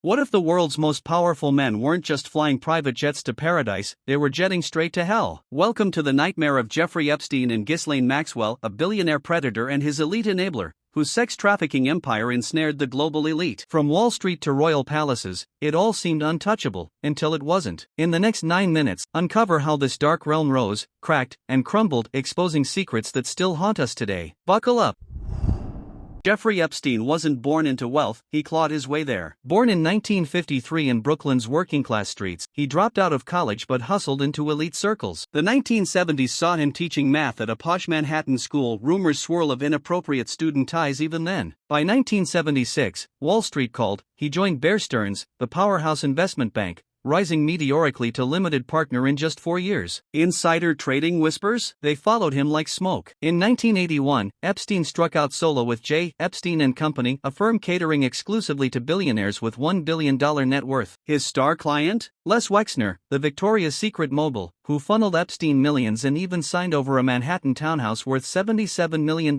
What if the world's most powerful men weren't just flying private jets to paradise, they were jetting straight to hell? Welcome to the nightmare of Jeffrey Epstein and Ghislaine Maxwell, a billionaire predator and his elite enabler, whose sex trafficking empire ensnared the global elite. From Wall Street to royal palaces, it all seemed untouchable, until it wasn't. In the next 9 minutes, uncover how this dark realm rose, cracked, and crumbled, exposing secrets that still haunt us today. Buckle up. Jeffrey Epstein wasn't born into wealth, he clawed his way there. Born in 1953 in Brooklyn's working-class streets, he dropped out of college but hustled into elite circles. The 1970s saw him teaching math at a posh Manhattan school, rumors swirl of inappropriate student ties even then. By 1976, Wall Street called, he joined Bear Stearns, the powerhouse investment bank, rising meteorically to limited partner in just 4 years. Insider trading whispers? They followed him like smoke. In 1981, Epstein struck out solo with J. Epstein & Company, a firm catering exclusively to billionaires with $1 billion net worth. His star client? Les Wexner, the Victoria's Secret mogul, who funneled Epstein millions and even signed over a Manhattan townhouse worth $77 million,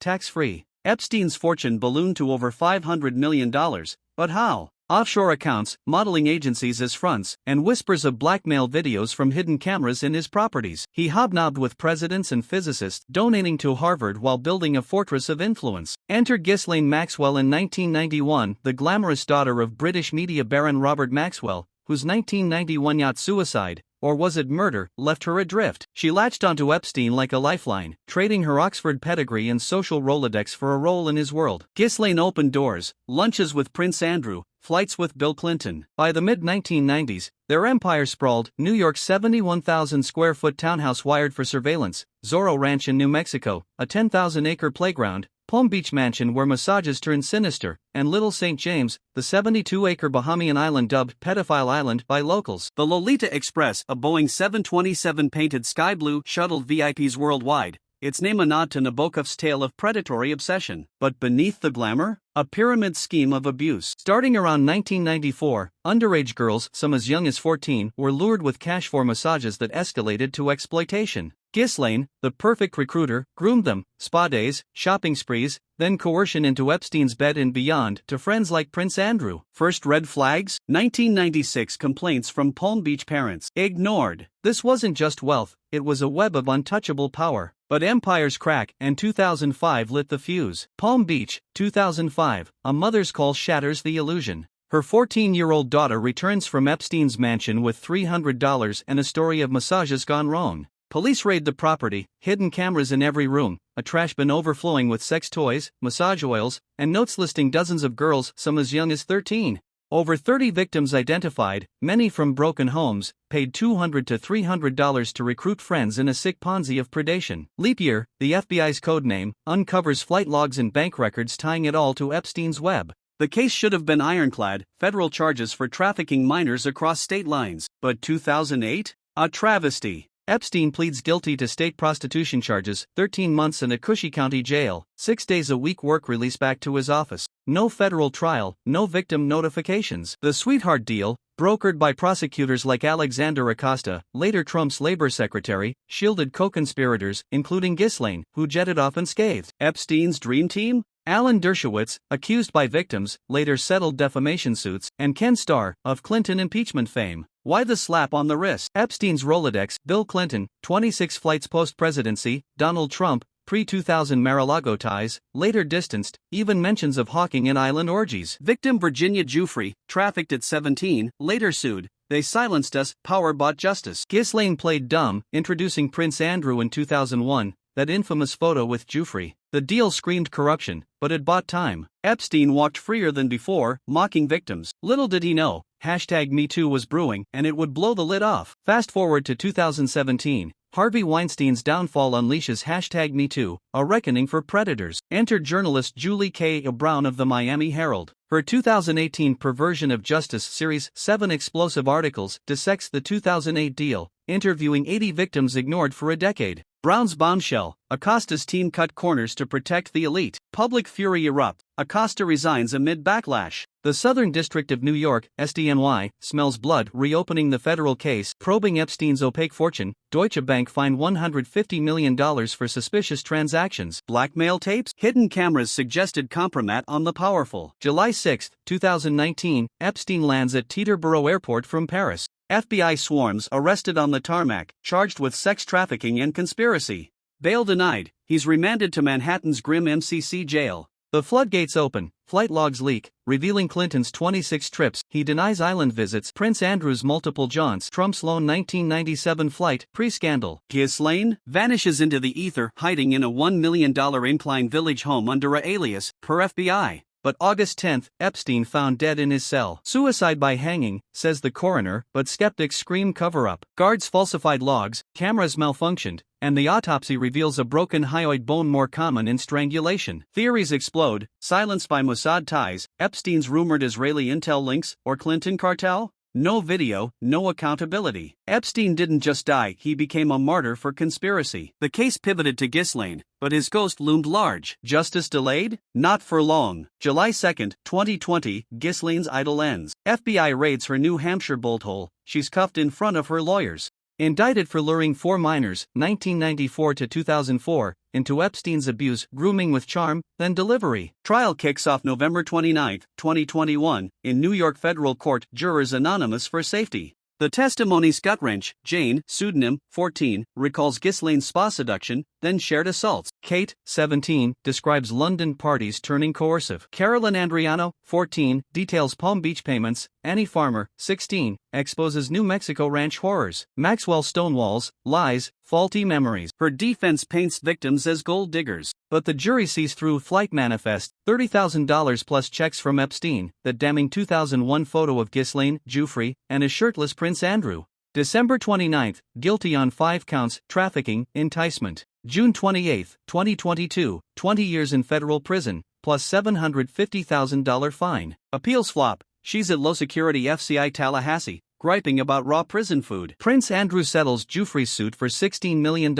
tax-free. Epstein's fortune ballooned to over $500 million, but how? Offshore accounts, modeling agencies as fronts, and whispers of blackmail videos from hidden cameras in his properties. He hobnobbed with presidents and physicists, donating to Harvard while building a fortress of influence. Enter Ghislaine Maxwell in 1991, the glamorous daughter of British media baron Robert Maxwell, whose 1991 yacht suicide, or was it murder, left her adrift. She latched onto Epstein like a lifeline, trading her Oxford pedigree and social Rolodex for a role in his world. Ghislaine opened doors, lunches with Prince Andrew, flights with Bill Clinton. By the mid-1990s, their empire sprawled. New York's 71,000-square-foot townhouse wired for surveillance, Zorro Ranch in New Mexico, a 10,000-acre playground, Palm Beach mansion where massages turned sinister, and Little St. James, the 72-acre Bahamian island dubbed Pedophile Island by locals. The Lolita Express, a Boeing 727 painted sky blue, shuttled VIPs worldwide, its name a nod to Nabokov's tale of predatory obsession. But beneath the glamour, a pyramid scheme of abuse. Starting around 1994, underage girls, some as young as 14, were lured with cash for massages that escalated to exploitation. Ghislaine, the perfect recruiter, groomed them, spa days, shopping sprees, then coercion into Epstein's bed and beyond to friends like Prince Andrew. First red flags? 1996 complaints from Palm Beach parents. Ignored. This wasn't just wealth, it was a web of untouchable power. But empires crack, and 2005 lit the fuse. Palm Beach, 2005, a mother's call shatters the illusion. Her 14-year-old daughter returns from Epstein's mansion with $300 and a story of massages gone wrong. Police raid the property, hidden cameras in every room, a trash bin overflowing with sex toys, massage oils, and notes listing dozens of girls, some as young as 13. Over 30 victims identified, many from broken homes, paid $200 to $300 to recruit friends in a sick Ponzi of predation. Leap Year, the FBI's codename, uncovers flight logs and bank records tying it all to Epstein's web. The case should have been ironclad, federal charges for trafficking minors across state lines. But 2008? A travesty. Epstein pleads guilty to state prostitution charges, 13 months in a Cushy County jail, 6 days a week work release back to his office. No federal trial, no victim notifications. The sweetheart deal, brokered by prosecutors like Alexander Acosta, later Trump's labor secretary, shielded co-conspirators, including Ghislaine, who jetted off unscathed. Epstein's dream team? Alan Dershowitz, accused by victims, later settled defamation suits, and Ken Starr, of Clinton impeachment fame. Why the slap on the wrist? Epstein's Rolodex, Bill Clinton, 26 flights post-presidency, Donald Trump, pre-2000 Mar-a-Lago ties, later distanced, even mentions of hawking and island orgies. Victim Virginia Giuffre, trafficked at 17, later sued. They silenced us, power bought justice. Ghislaine played dumb, introducing Prince Andrew in 2001, that infamous photo with Giuffre. The deal screamed corruption, but it bought time. Epstein walked freer than before, mocking victims. Little did he know, #MeToo was brewing, and it would blow the lid off. Fast forward to 2017, Harvey Weinstein's downfall unleashes #MeToo, a reckoning for predators. Entered journalist Julie K. Brown of the Miami Herald. Her 2018 Perversion of Justice series, 7 explosive articles, dissects the 2008 deal, interviewing 80 victims ignored for a decade. Brown's bombshell, Acosta's team cut corners to protect the elite. Public fury erupts. Acosta resigns amid backlash. The Southern District of New York, SDNY, smells blood, reopening the federal case, probing Epstein's opaque fortune. Deutsche Bank fined $150 million for suspicious transactions. Blackmail tapes? Hidden cameras suggested compromat on the powerful. July 6, 2019, Epstein lands at Teterboro Airport from Paris. FBI swarms arrested on the tarmac, charged with sex trafficking and conspiracy. Bail denied, he's remanded to Manhattan's grim MCC jail. The floodgates open, flight logs leak, revealing Clinton's 26 trips. He denies island visits. Prince Andrew's multiple jaunts. Trump's lone 1997 flight. Pre-scandal. Ghislaine vanishes into the ether, hiding in a $1 million Incline Village home under a alias, per FBI. But August 10, Epstein found dead in his cell. Suicide by hanging, says the coroner, but skeptics scream cover-up. Guards falsified logs, cameras malfunctioned, and the autopsy reveals a broken hyoid bone more common in strangulation. Theories explode, silenced by Mossad ties, Epstein's rumored Israeli intel links, or Clinton cartel? No video, no accountability. Epstein didn't just die, he became a martyr for conspiracy. The case pivoted to Ghislaine, but his ghost loomed large. Justice delayed? Not for long. July 2, 2020, Ghislaine's idol ends. FBI raids her New Hampshire bolt hole. She's cuffed in front of her lawyers. Indicted for luring 4 minors, 1994 to 2004, into Epstein's abuse, grooming with charm, then delivery. Trial kicks off November 29, 2021, in New York federal court, jurors anonymous for safety. The testimony's gut-wrench. Jane, pseudonym, 14, recalls Ghislaine's spa seduction, then shared assaults. Kate, 17, describes London parties turning coercive. Carolyn Andriano, 14, details Palm Beach payments. Annie Farmer, 16, exposes New Mexico ranch horrors. Maxwell stonewalls, lies, faulty memories. Her defense paints victims as gold diggers. But the jury sees through flight manifest, $30,000 plus checks from Epstein, that damning 2001 photo of Ghislaine, Giuffre, and a shirtless Prince Andrew. December 29, guilty on 5 counts, trafficking, enticement. June 28, 2022, 20 years in federal prison, plus $750,000 fine. Appeals flop, she's at low-security FCI Tallahassee, griping about raw prison food. Prince Andrew settles Giuffre's suit for $16 million,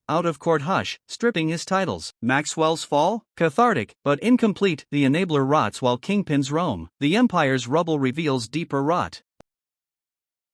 out-of-court hush, stripping his titles. Maxwell's fall? Cathartic, but incomplete. The enabler rots while kingpins roam. The empire's rubble reveals deeper rot.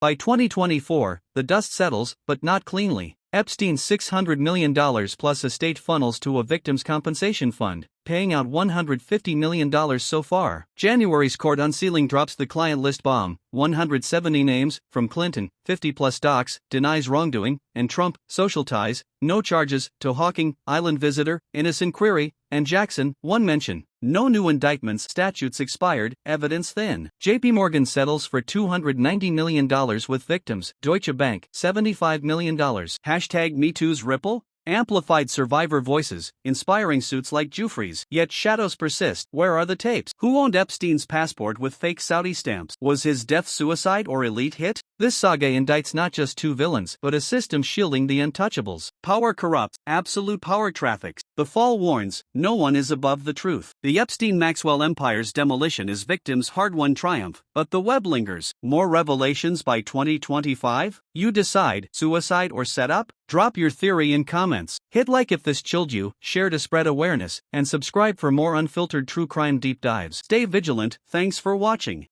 By 2024, the dust settles, but not cleanly. Epstein's $600 million plus estate funnels to a victims' compensation fund, paying out $150 million so far. January's court unsealing drops the client list bomb, 170 names, from Clinton, 50-plus docs, denies wrongdoing, and Trump, social ties, no charges, to Hawking, island visitor, innocent query, and Jackson, one mention. No new indictments, statutes expired, evidence thin. JP Morgan settles for $290 million with victims. Deutsche Bank, $75 million. Hashtag MeToo's ripple? Amplified survivor voices, inspiring suits like Giuffre's. Yet shadows persist. Where are the tapes? Who owned Epstein's passport with fake Saudi stamps? Was his death suicide or elite hit? This saga indicts not just 2 villains, but a system shielding the untouchables. Power corrupts, absolute power traffics. The fall warns, no one is above the truth. The Epstein-Maxwell empire's demolition is victims' hard-won triumph, but the web lingers. More revelations by 2025? You decide, suicide or setup? Drop your theory in comments. Hit like if this chilled you, share to spread awareness, and subscribe for more unfiltered true crime deep dives. Stay vigilant, thanks for watching.